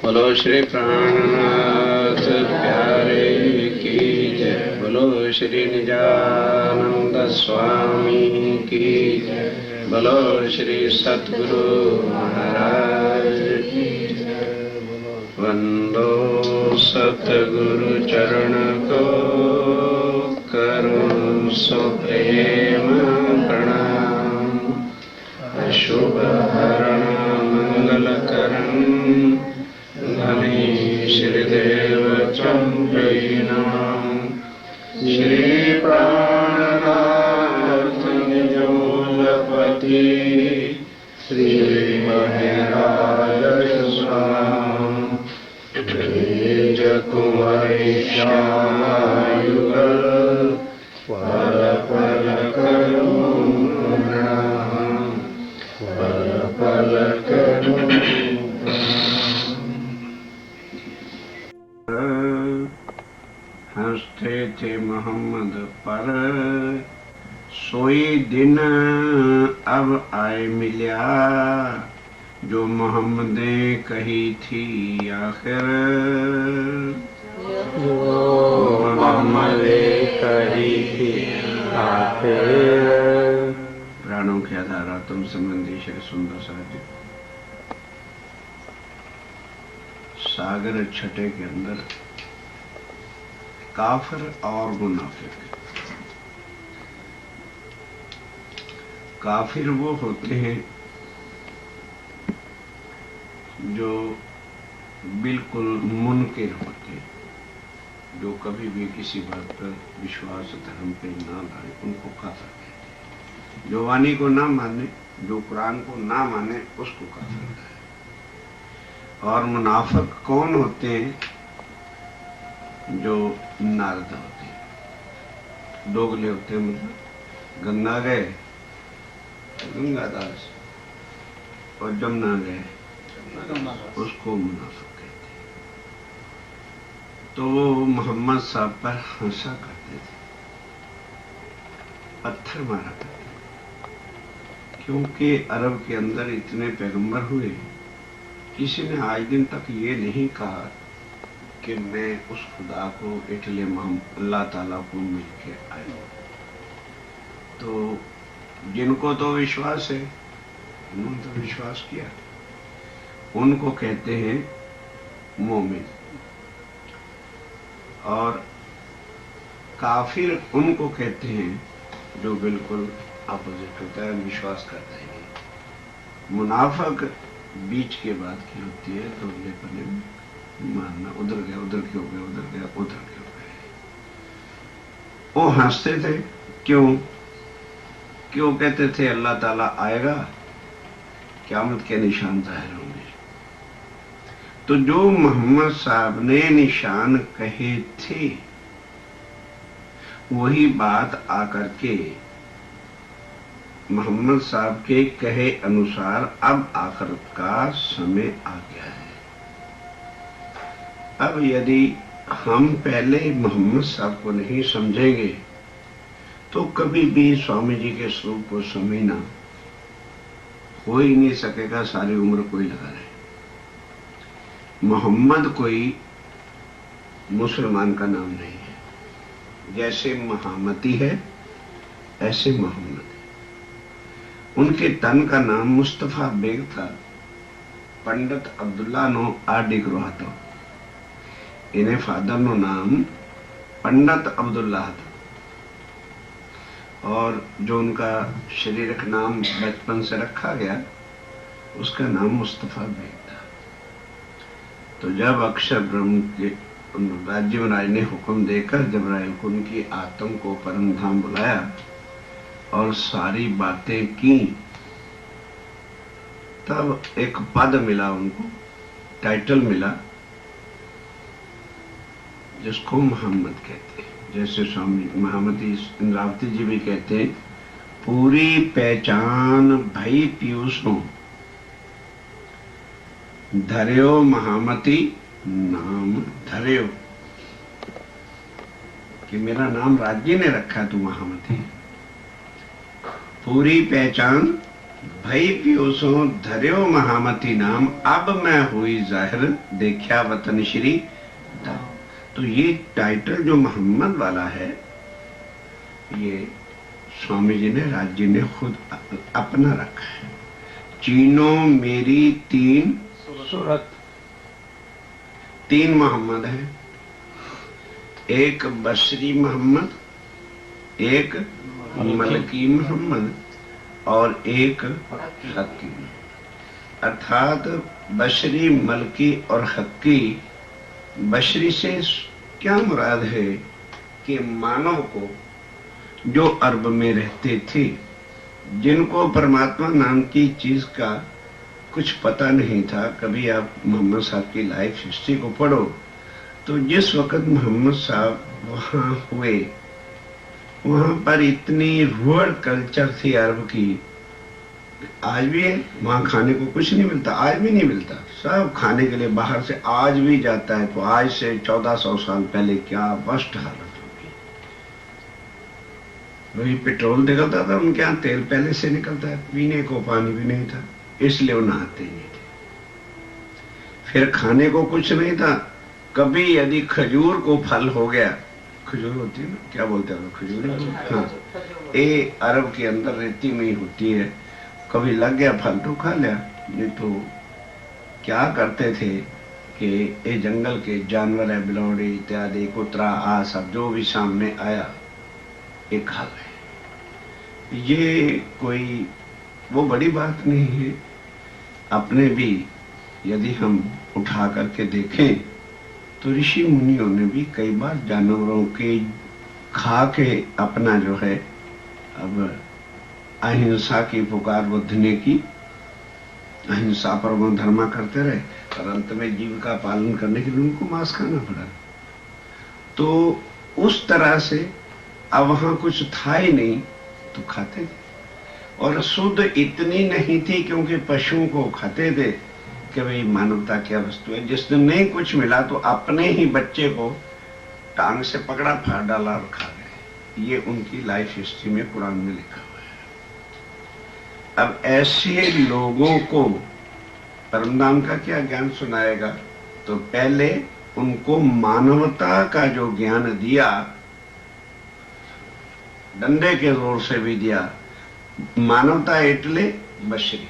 बोलो श्री प्राणनाथ प्यारे की जय। बोलो श्री निजानंद स्वामी की जय। बोलो श्री सतगुरु महाराज की जय। वंदो सतगुरु चरण को करो सो प्रेम प्रणाम। अशुभ हरण मंगल करण धनी श्रीदेव चंद्रहीनाम। श्री प्राणनाथ निजोलपति श्री महराज स्वाम। द्विज कुंवरी श्यामा युगल पल पल करूं प्रणाम। पल पल करूं हंसते थे मोहम्मद पर सोई दिन अब आए मिल्या। जो मोहम्मदे कही थी आखिर मोहम्मदे कही थी आखिर। प्राणों के आधार तुम संबंधी श्री सुंदर साहिब सागर छठे के अंदर काफिर और मुनाफिक। काफिर वो होते हैं जो बिल्कुल मुनकिर होते हैं, जो कभी भी किसी बात पर विश्वास धर्म पे ना लाए, उनको काफिर कहते हैं। जो वाणी को ना माने, जो कुरान को ना माने, उसको काफिर कहते हैं। और मुनाफिक कौन होते हैं? जो नारद होते हैं, दोगले होते हैं। मतलब गंगा गए गंगादास और जमुना गए उसको मुनाफिक कहते हैं। तो वो मोहम्मद साहब पर हंसा करते थे, पत्थर मारा करते थे, क्योंकि अरब के अंदर इतने पैगंबर हुए, किसी ने आज दिन तक ये नहीं कहा कि मैं उस खुदा को इसलिए अल्लाह ताला को मिलके आया। तो जिनको तो विश्वास है, उन्होंने तो विश्वास किया, उनको कहते हैं मोमिन। और काफिर उनको कहते हैं जो बिल्कुल अपोजिट होता है, विश्वास करता है नहीं। मुनाफिक बीच के बाद की होती है, तो पले मानना, उधर गया उधर क्यों गया, उधर गया उधर क्यों गया। वो हंसते थे। क्यों क्यों कहते थे अल्लाह ताला आएगा, क़यामत के निशान जाहिर होंगे। तो जो मोहम्मद साहब ने निशान कहे थे, वही बात आकर के मोहम्मद साहब के कहे अनुसार अब आखिरत का समय आ गया है। अब यदि हम पहले मोहम्मद साहब को नहीं समझेंगे तो कभी भी स्वामी जी के स्वरूप को समझना हो ही नहीं सकेगा। सारी उम्र कोई लगा रहे। मोहम्मद कोई मुसलमान का नाम नहीं है। जैसे महामती है ऐसे मोहम्मद है। उनके तन का नाम मुस्तफा बेग था। पंडित अब्दुल्ला नो आडिग्रोहा था। इन्हें फादर नो नाम पंडित अब्दुल्ला था, और जो उनका शरीरक नाम बचपन से रखा गया उसका नाम मुस्तफा बेग था। तो जब अक्षर ब्रह्म के राज्य महाराज ने हुक्म देकर जबराइल को उनकी आत्म को परम धाम बुलाया और सारी बातें की, तब एक पद मिला उनको, टाइटल मिला, जिसको मोहम्मद कहते हैं। जैसे स्वामी महामती इंद्रावती जी भी कहते हैं, पूरी पहचान भई पीयूषों धर्यो महामती नाम धर्यो। कि मेरा नाम राज्य ने रखा, तू महामती। पूरी पहचान भई पियोसों धर्यो महामती नाम, अब मैं हुई जाहिर देखा वतन श्री धाम। तो ये टाइटल जो मोहम्मद वाला है, ये स्वामी जी ने, राज जी ने खुद अपना रखा है। चीनो मेरी तीन सूरत, तीन मोहम्मद है, एक बशरी मोहम्मद, एक मलकी मोहम्मद और एक हक्की। अर्थात बशरी, मलकी और हक्की। बशरी से क्या मुराद है कि मानव को जो अरब में रहते थे, जिनको परमात्मा नाम की चीज का कुछ पता नहीं था। कभी आप मोहम्मद साहब की लाइफ हिस्ट्री को पढ़ो तो जिस वक्त मोहम्मद साहब वहां हुए, वहां पर इतनी रूरल कल्चर थी अरब की। आज भी है, वहां खाने को कुछ नहीं मिलता, आज भी नहीं मिलता। सब खाने के लिए बाहर से आज भी जाता है। तो आज से 1400 साल पहले क्या वर्स्ट हालत होगी। वही पेट्रोल निकलता था उनके यहाँ, तेल पहले से निकलता है, पीने को पानी भी नहीं था, इसलिए वो नहाते नहीं थे। फिर खाने को कुछ नहीं था। कभी यदि खजूर को फल हो गया, खजूर होती है ना, क्या बोलते हैं खजूर, हाँ, ये अरब के अंदर रेती में ही होती है। कभी लग गया फल तो खा लिया, नहीं तो क्या करते थे कि ये जंगल के जानवर है, बिलोड़ी इत्यादि, कुतरा, आ सब जो भी सामने आया ये खा गए। ये कोई वो बड़ी बात नहीं है। अपने भी यदि हम उठा करके देखें तो ऋषि मुनियों ने भी कई बार जानवरों के खा के अपना जो है अब अहिंसा की पुकार बुद्धने की, अहिंसा परमो धर्मा करते रहे और अंत में जीव का पालन करने के लिए उनको मांस खाना पड़ा। तो उस तरह से अब वहां कुछ था ही नहीं तो खाते थे। और शुद्ध इतनी नहीं थी क्योंकि पशुओं को खाते थे कि भाई मानवता क्या वस्तु है। जिस दिन नहीं कुछ मिला तो अपने ही बच्चे को टांग से पकड़ा, फाड़ डाला और खा गए। ये उनकी लाइफ हिस्ट्री में कुरान में लिखा हुआ है। अब ऐसे लोगों को परमधाम का क्या ज्ञान सुनाएगा? तो पहले उनको मानवता का जो ज्ञान दिया, डंडे के जोर से भी दिया। मानवता एटले बशरी,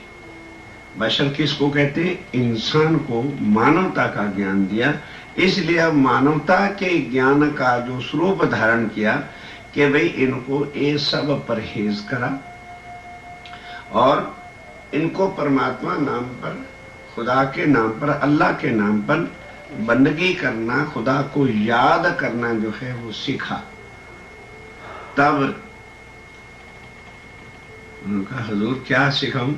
बशर किसको कहते हैं? इंसान को मानवता का ज्ञान दिया। इसलिए अब मानवता के ज्ञान का जो स्वरूप धारण किया कि भाई इनको ये सब परहेज करा और इनको परमात्मा नाम पर, खुदा के नाम पर, अल्लाह के नाम पर बंदगी करना, खुदा को याद करना जो है वो सीखा। तब उनका हुजूर क्या सिखाऊं?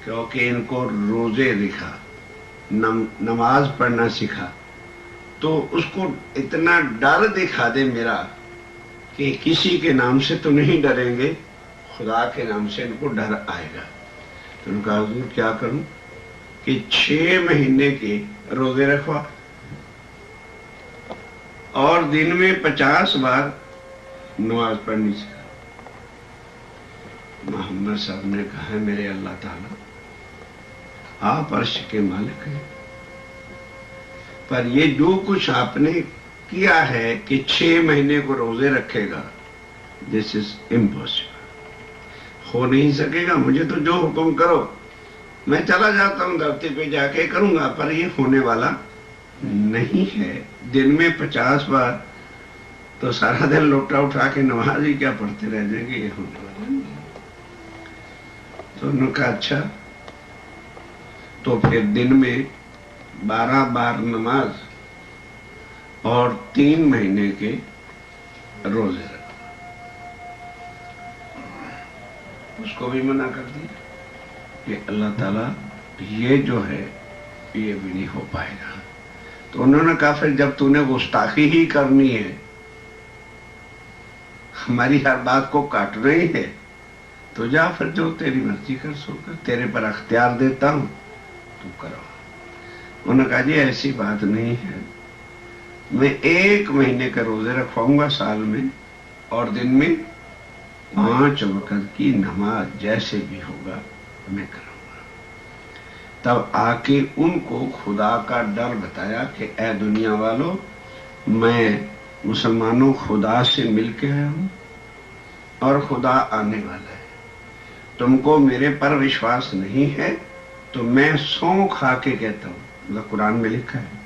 क्योंकि इनको रोजे दिखा, नमाज पढ़ना सिखा, तो उसको इतना डर दिखा दे मेरा कि किसी के नाम से तो नहीं डरेंगे, खुदा के नाम से इनको डर आएगा। तो उनका हुजूर क्या करूं कि 6 महीने के रोजे रखवा और दिन में 50 बार नमाज पढ़नी सिखा। मोहम्मद साहब ने कहा, मेरे अल्लाह ताला आप अर्श के मालिक हैं, पर ये जो कुछ आपने किया है कि 6 महीने को रोजे रखेगा, दिस इज इम्पॉसिबल, हो नहीं सकेगा। मुझे तो जो हुक्म करो मैं चला जाता हूं, धरती पे जाके करूंगा, पर ये होने वाला नहीं है। दिन में 50 बार तो सारा दिन लोटा उठा के नमाज ही क्या पढ़ते रह जाएंगे, ये होने वाला नहीं है। तो उन्होंने कहा अच्छा, तो फिर दिन में 12 बार नमाज और 3 महीने के रोजे रखो। उसको भी मना कर दिया कि अल्लाह ताला ये जो है ये भी नहीं हो पाएगा। तो उन्होंने कहा फिर जब तूने गुस्ताखी ही करनी है, हमारी हर बात को काटना ही है, तो जा फिर जो तेरी मर्जी कर सो कर, तेरे पर अख्तियार देता हूं, तू करो। उन्होंने कहा जी ऐसी बात नहीं है, मैं 1 महीने का रोजे रखवाऊंगा साल में, और दिन में 5 वक्त की नमाज जैसे भी होगा मैं करूंगा। तब आके उनको खुदा का डर बताया कि ए दुनिया वालों, मैं मुसलमानों खुदा से मिल के आया हूं और खुदा आने वाला है। तुमको मेरे पर विश्वास नहीं है तो मैं सौं खा के कहता हूं, मतलब कुरान में लिखा है।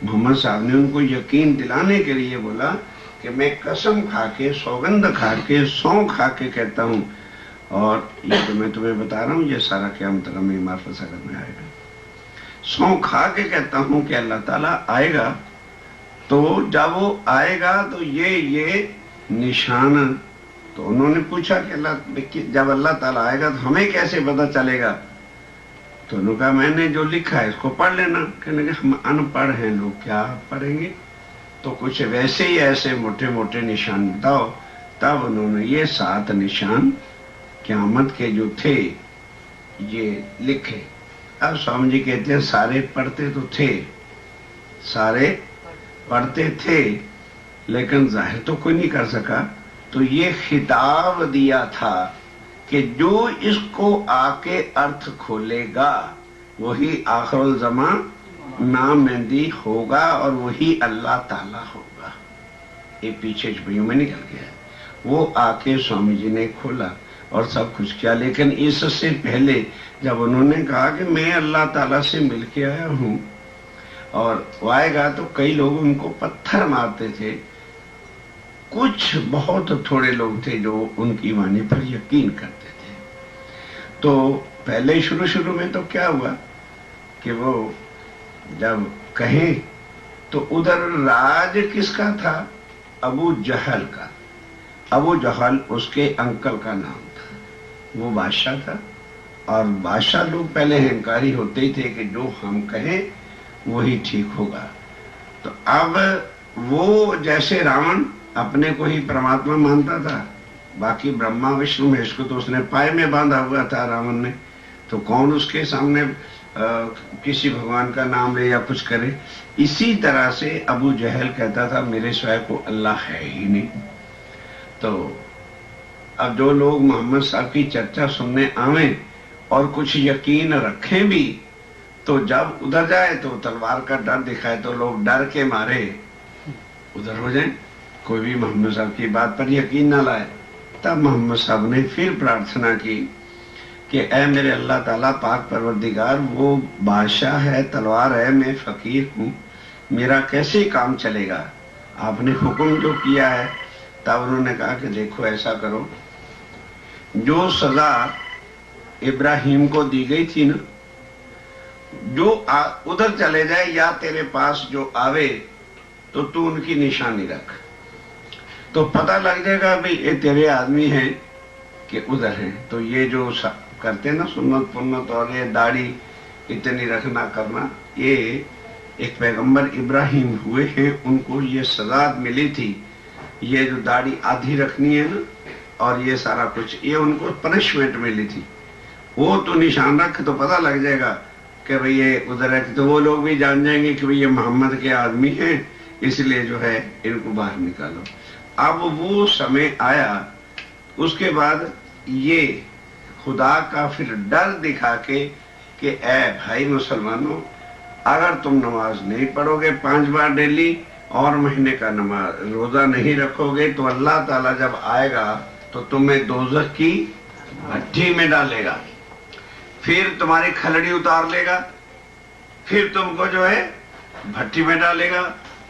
मोहम्मद साहब ने उनको यकीन दिलाने के लिए बोला कि मैं कसम खा के, सौगंध खा के, सौं खा के कहता हूं, और ये तो मैं तुम्हें बता रहा हूं, ये सारा क़यामत तक में मार्फत सागर में आएगा। सौं खा के कहता हूं कि अल्लाह ताला आएगा, तो जब वो आएगा तो ये निशान। तो उन्होंने पूछा कि जब अल्लाह ताला आएगा तो हमें कैसे पता चलेगा? तो उन्होंने कहा मैंने जो लिखा है इसको पढ़ लेना। कहने लगे हम अनपढ़ हैं लोग, क्या पढ़ेंगे? तो कुछ वैसे ही ऐसे मोटे मोटे निशान बताओ। तब उन्होंने ये 7 निशान क़यामत के जो थे ये लिखे। अब स्वामी जी कहते हैं सारे पढ़ते तो थे, सारे पढ़ते थे, लेकिन जाहिर तो कोई नहीं कर सका। तो ये खिताब दिया था कि जो इसको आके अर्थ खोलेगा वही आखिरुल ज़मान नामंदी होगा और वही अल्लाह ताला होगा। ये पीछे छुपियों में निकल गया। वो आके स्वामी जी ने खोला और सब कुछ किया। लेकिन इससे पहले जब उन्होंने कहा कि मैं अल्लाह ताला से मिल के आया हूं और वो आएगा, तो कई लोग उनको पत्थर मारते थे। कुछ बहुत थोड़े लोग थे जो उनकी वाणी पर यकीन करते थे। तो पहले शुरू में तो क्या हुआ कि वो जब कहे तो उधर राज किसका था? अबू जहल का। अबू जहल उसके अंकल का नाम था, वो बादशाह था। और बादशाह लोग पहले अहंकारी होते ही थे कि जो हम कहें वही ठीक होगा। तो अब वो जैसे रावण अपने को ही परमात्मा मानता था, बाकी ब्रह्मा विष्णु महेश को तो उसने पाए में बांधा हुआ था रावण ने, तो कौन उसके सामने किसी भगवान का नाम ले या कुछ करे। इसी तरह से अबू जहल कहता था मेरे सिवाय को अल्लाह है ही नहीं। तो अब जो लोग मोहम्मद साहब की चर्चा सुनने आवे और कुछ यकीन रखें भी, तो जब उधर जाए तो तलवार का डर दिखाए तो लोग डर के मारे उधर हो जाए, कोई भी मोहम्मद साहब की बात पर यकीन न लाए। तब मोहम्मद साहब ने फिर प्रार्थना की कि ऐ मेरे अल्लाह ताला पाक परवरदिगार, वो बादशाह है, तलवार है, मैं फकीर हूँ, मेरा कैसे काम चलेगा? आपने हुक्म जो किया है। तब उन्होंने कहा कि देखो ऐसा करो, जो सजा इब्राहिम को दी गई थी ना, जो उधर चले जाए या तेरे पास जो आवे तो तू उनकी निशानी रख, तो पता लग जाएगा भाई ये तेरे आदमी हैं कि उधर हैं। तो ये जो करते हैं ना सुन्नत पुन्नत और ये दाढ़ी इतनी रखना करना, ये एक पैगंबर इब्राहिम हुए हैं, उनको ये सजा मिली थी। ये जो दाढ़ी आधी रखनी है ना और ये सारा कुछ, ये उनको पनिशमेंट मिली थी। वो तो निशान रख तो पता लग जाएगा कि भाई ये उधर है, तो वो लोग भी जान जाएंगे कि भाई ये मोहम्मद के आदमी हैं, इसलिए जो है इनको बाहर निकालो। अब वो समय आया, उसके बाद ये खुदा का फिर डर दिखा के कि ऐ भाई मुसलमानों, अगर तुम नमाज नहीं पढ़ोगे 5 बार डेली और महीने का नमाज रोजा नहीं रखोगे तो अल्लाह ताला जब आएगा तो तुम्हें दोज़ख की भट्टी में डालेगा, फिर तुम्हारी खलड़ी उतार लेगा, फिर तुमको जो है भट्टी में डालेगा,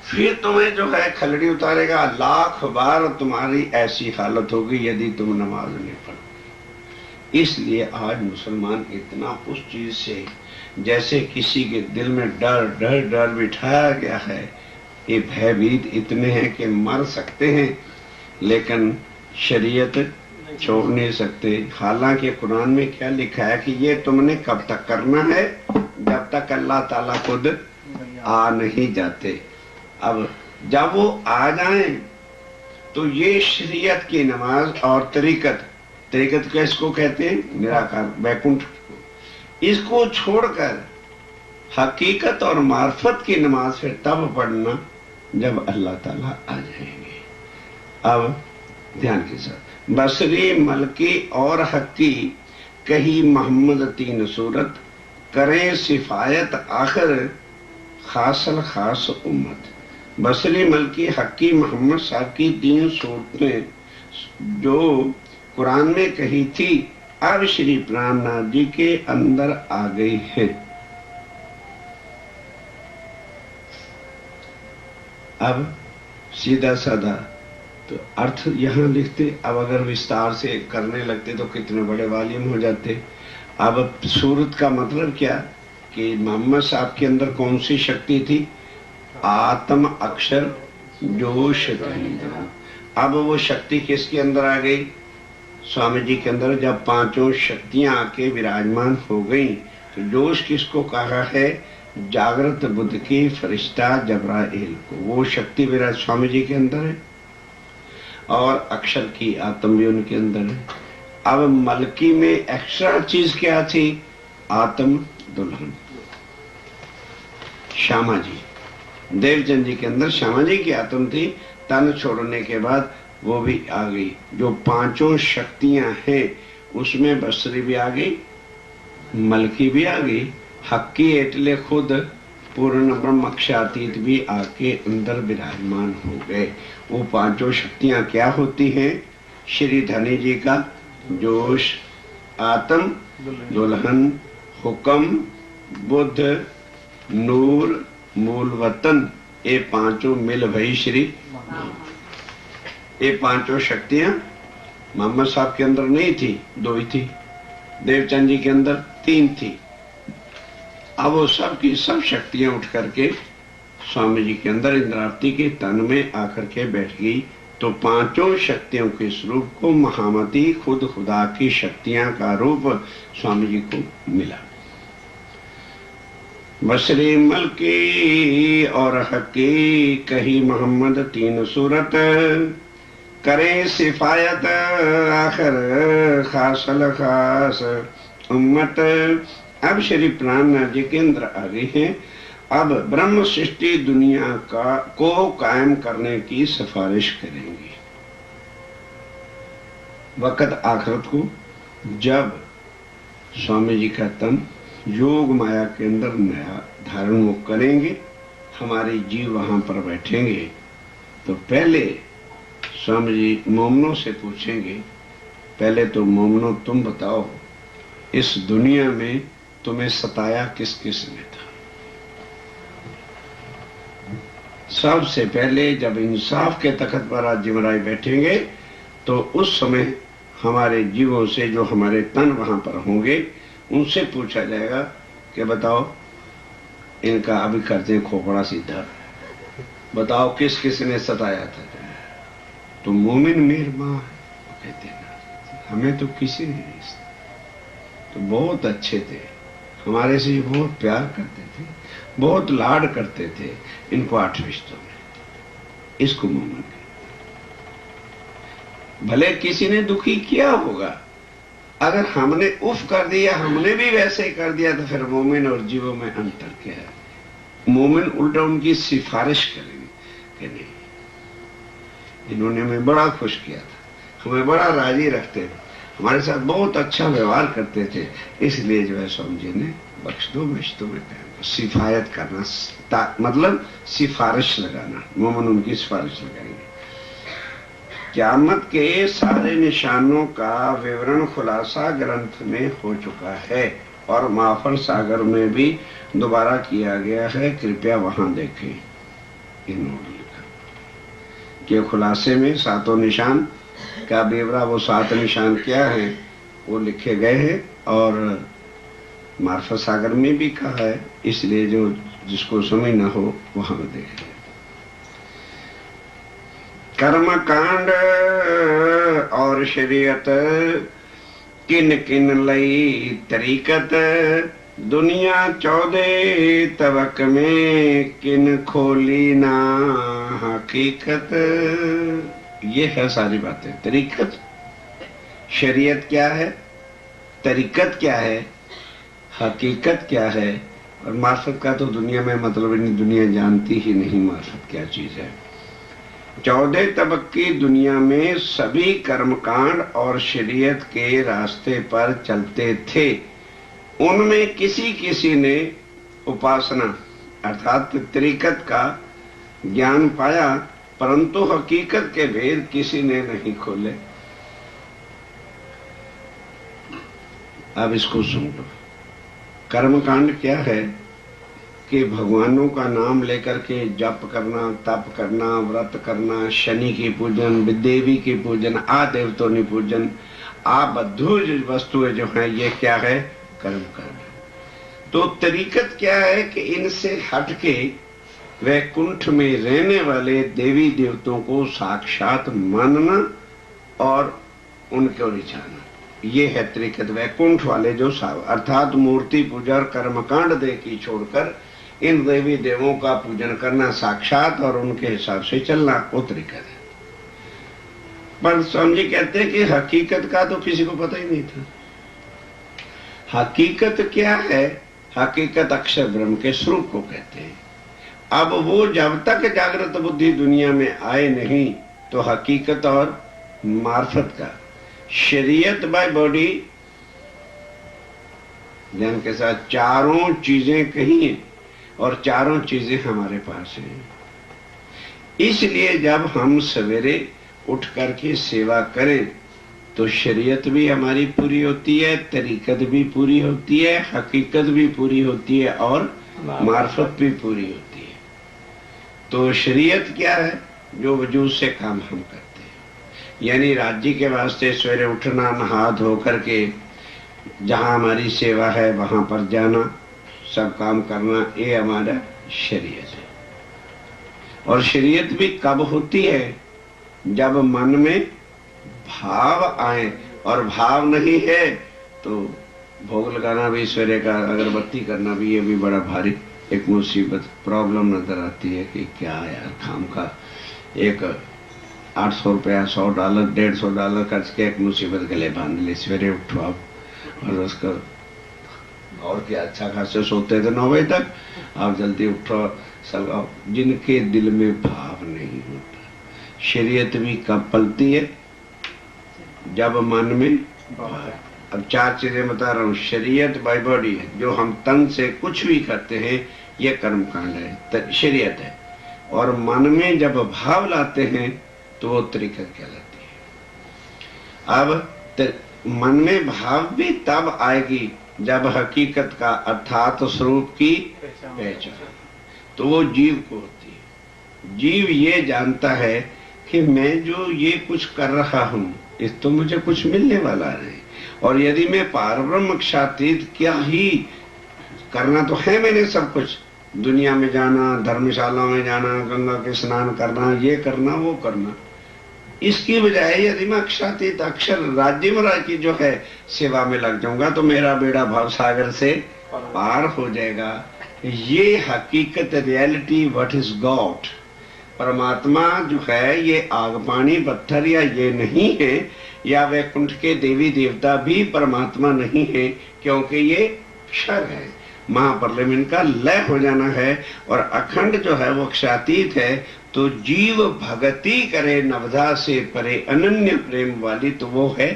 फिर तुम्हें जो है खलड़ी उतारेगा, 1,00,000 बार तुम्हारी ऐसी हालत होगी यदि तुम नमाज नहीं पढ़ो। इसलिए आज मुसलमान इतना उस चीज से जैसे किसी के दिल में डर डर डर बिठाया गया है, ये भयभीत इतने हैं कि मर सकते हैं लेकिन शरीयत छोड़ नहीं सकते। हालांकि कुरान में क्या लिखा है कि ये तुमने कब तक करना है, जब तक अल्लाह ताला खुद आ नहीं जाते। अब जब वो आ जाएं तो ये शरीयत की नमाज और तरीकत किसको कहते हैं? निराकार बैकुंठ। इसको छोड़कर हकीकत और मार्फत की नमाज फिर तब पढ़ना जब अल्लाह ताला आ जाएंगे। अब ध्यान के साथ बसरी, मलकी और हक्की कही मोहम्मद तीन सूरत, करें सिफायत आखिर खासल खास उम्मत। बसरी मलकी हक्की मोहम्मद साहब की 3 सूरतें जो कुरान में कही थी, अब श्री प्राणनाथ जी के अंदर आ गई है। अब सीधा साधा तो अर्थ यहां लिखते, अब अगर विस्तार से करने लगते तो कितने बड़े वाल्यूम हो जाते। अब सूरत का मतलब क्या कि मोहम्मद साहब के अंदर कौन सी शक्ति थी? आत्म अक्षर जोश धनी। अब वो शक्ति किसके अंदर आ गई? स्वामी जी के अंदर। जब 5 शक्तियां आके विराजमान हो गई तो जोश किसको कहा है? जागृत बुद्ध की फरिश्ता जबराइल को। वो शक्ति विराज स्वामी जी के अंदर है और अक्षर की आत्म भी उनके अंदर है। अब मलकी में एक्स्ट्रा चीज क्या थी? आत्म दुल्हन श्यामा जी। देवचंद जी के अंदर श्यामा जी की आत्म थी। तन छोड़ने के बाद वो भी आ गई। जो 5 शक्तियां हैं उसमें बसरी भी आ गई, मलकी भी आ गई, हक्की एटले खुद पूर्ण ब्रह्मक्षातीत भी आके अंदर विराजमान हो गए। वो 5 शक्तियां क्या होती हैं? श्री धनी जी का जोश, आत्म दुल्हन, हुक्म, बुद्ध, नूर, मूल वतन, ये 5 मिल भई श्री। ये 5 शक्तियां मोहम्मद साहब के अंदर नहीं थी, 2 ही थी। देवचंद जी के अंदर 3 थी। अब वो सब की सब शक्तियां उठ करके स्वामी जी के अंदर इंद्रावती के तन में आकर के बैठ गई। तो 5 शक्तियों के स्वरूप को महामती खुद खुदा की शक्तियां का रूप स्वामी जी को मिला। बसरी मलकी और हकी कही मोहम्मद 3 सूरत, करे सिफायत आखिर खासल खास उम्मत। अब श्री प्राणनाथ जी के अंदर आ गए हैं। अब ब्रह्म सृष्टि दुनिया को कायम करने की सिफारिश करेंगे। वक्त आखिरत को जब स्वामी जी का तन योग माया के अंदर नया धारण वो करेंगे, हमारे जीव वहां पर बैठेंगे, तो पहले स्वामी जी मोमनों से पूछेंगे, पहले तो मोमनो तुम बताओ इस दुनिया में तुम्हें सताया किस किस ने था? सबसे पहले जब इंसाफ के तख्त पर आज जिमराई बैठेंगे तो उस समय हमारे जीवों से, जो हमारे तन वहां पर होंगे, उनसे पूछा जाएगा कि बताओ इनका अभी करते हैं खोपड़ा सीधा, बताओ किस किस ने सताया था? तो मोमिन मेहरबान कहते हैं हमें तो किसी ने नहीं सताया, तो बहुत अच्छे थे, हमारे से बहुत प्यार करते थे, बहुत लाड करते थे, इनको 8 रिश्तों में, इसको मोमिन कहते। भले किसी ने दुखी किया होगा, अगर हमने उफ कर दिया, हमने भी वैसे ही कर दिया, तो फिर मोमिन और जीवों में अंतर क्या है? मोमिन उल्टा उनकी सिफारिश करेंगे कि नहीं, इन्होंने हमें बड़ा खुश किया था, हमें बड़ा राजी रखते थे, हमारे साथ बहुत अच्छा व्यवहार करते थे, इसलिए जो है स्वामी जी ने बख्श दो में सिफायत करना, मतलब सिफारिश लगाना। मोमिन उनकी सिफारिश लगाएंगे। क़यामत के सारे निशानों का विवरण खुलासा ग्रंथ में हो चुका है और माफर सागर में भी दोबारा किया गया है, कृपया वहां देखें। इन्होंने लिखा कि खुलासे में 7 निशान का बेवरा, वो 7 निशान क्या है वो लिखे गए हैं और मार्फत सागर में भी कहा है, इसलिए जो जिसको समझ न हो वहां देखें। कर्म कांड और शरीयत किन किन लई तरीकत, दुनिया 14 तबक में किन खोली ना हकीकत। ये है सारी बातें। तरीकत, शरीयत क्या है, तरीकत क्या है, हकीकत क्या है, और मार्फत का तो दुनिया में मतलब नहीं, दुनिया जानती ही नहीं मार्फत क्या चीज है। 14 तबक की दुनिया में सभी कर्मकांड और शरीयत के रास्ते पर चलते थे। उनमें किसी किसी ने उपासना अर्थात तरीकत का ज्ञान पाया, परंतु हकीकत के भेद किसी ने नहीं खोले। अब इसको सुन लो। कर्मकांड क्या है कि भगवानों का नाम लेकर के जप करना, तप करना, व्रत करना, शनि की पूजन, देवी की पूजन, आ देवतों की पूजन, आ बद्धू वस्तुएं जो हैं ये क्या है? कर्मकांड। तो तरीकत क्या है कि इनसे हटके वैकुंठ में रहने वाले देवी देवताओं को साक्षात मानना और उनको रिझाना, ये है तरीकत। वैकुंठ वाले जो अर्थात मूर्ति पूजा और कर्मकांड दे की छोड़कर इन देवी देवों का पूजन करना साक्षात और उनके हिसाब से चलना, वो तरीकत है। पर स्वामी जी कहते हैं कि हकीकत का तो किसी को पता ही नहीं था। हकीकत क्या है? हकीकत अक्षर ब्रह्म के स्वरूप को कहते हैं। अब वो जब तक जागृत बुद्धि दुनिया में आए नहीं तो हकीकत और मार्फत का, शरीयत बाय बॉडी ध्यान के साथ चारों चीजें कही हैं और चारों चीजें हमारे पास हैं। इसलिए जब हम सवेरे उठ करके सेवा करें तो शरीयत भी हमारी पूरी होती है, तरीकत भी पूरी होती है, हकीकत भी पूरी होती है और मार्फत भी पूरी होती है। तो शरीयत क्या है? जो वजूद से काम हम करते हैं, यानी राज्य के वास्ते सवेरे उठना, नहा धो करके जहां हमारी सेवा है वहां पर जाना, सब काम करना, ये हमारा शरीयत है। और शरीयत भी कब होती है? जब मन में भाव आए, और भाव नहीं है तो भोग लगाना भी, सवेरे का अगरबत्ती करना भी, ये भी बड़ा भारी एक मुसीबत प्रॉब्लम नजर आती है कि क्या यार खाम का एक 800 रुपया, $100, $150 खर्च के एक मुसीबत गले बांध ली। सवेरे उठो आप और उसका और क्या अच्छा खासे सोते थे 9 बजे तक, आप जल्दी उठो सलगाओ। जिनके दिल में भाव नहीं होता, शरीयत भी कब पलती है? जब मन में भाव। अब 4 चीजें बता रहा हूं। शरीयत बाय बॉडी है, जो हम तन से कुछ भी करते हैं ये कर्मकांड है, शरीयत है। और मन में जब भाव लाते हैं तो वो तरीकत कहलाती है। अब मन में भाव भी तब आएगी जब हकीकत का अर्थात स्वरूप की पहचान, तो वो जीव को होती है। जीव ये जानता है कि मैं जो ये कुछ कर रहा हूं इस तो मुझे कुछ मिलने वाला नहीं, और यदि मैं पारब्रह्म क्षातीत क्या ही करना तो है मैंने सब कुछ, दुनिया में जाना, धर्मशाला में जाना, गंगा के स्नान करना, ये करना, वो करना, इसकी बजाय यदि मैं क्षातीत अक्षर राज्य महाराज की जो है सेवा में लग जाऊंगा तो मेरा बेड़ा भाव सागर से पार हो जाएगा। ये हकीकत, रियलिटी, व्हाट इज गॉड, परमात्मा जो है ये आग पानी पत्थर या ये नहीं है, या वैकुंठ के देवी देवता भी परमात्मा नहीं है, क्योंकि ये क्षर है। महाप्रलय में इनका लय हो जाना है और अखंड जो है वो क्षातीत है। तो जीव भगति करे नवधा से परे अनन्य प्रेम वाली, तो वो है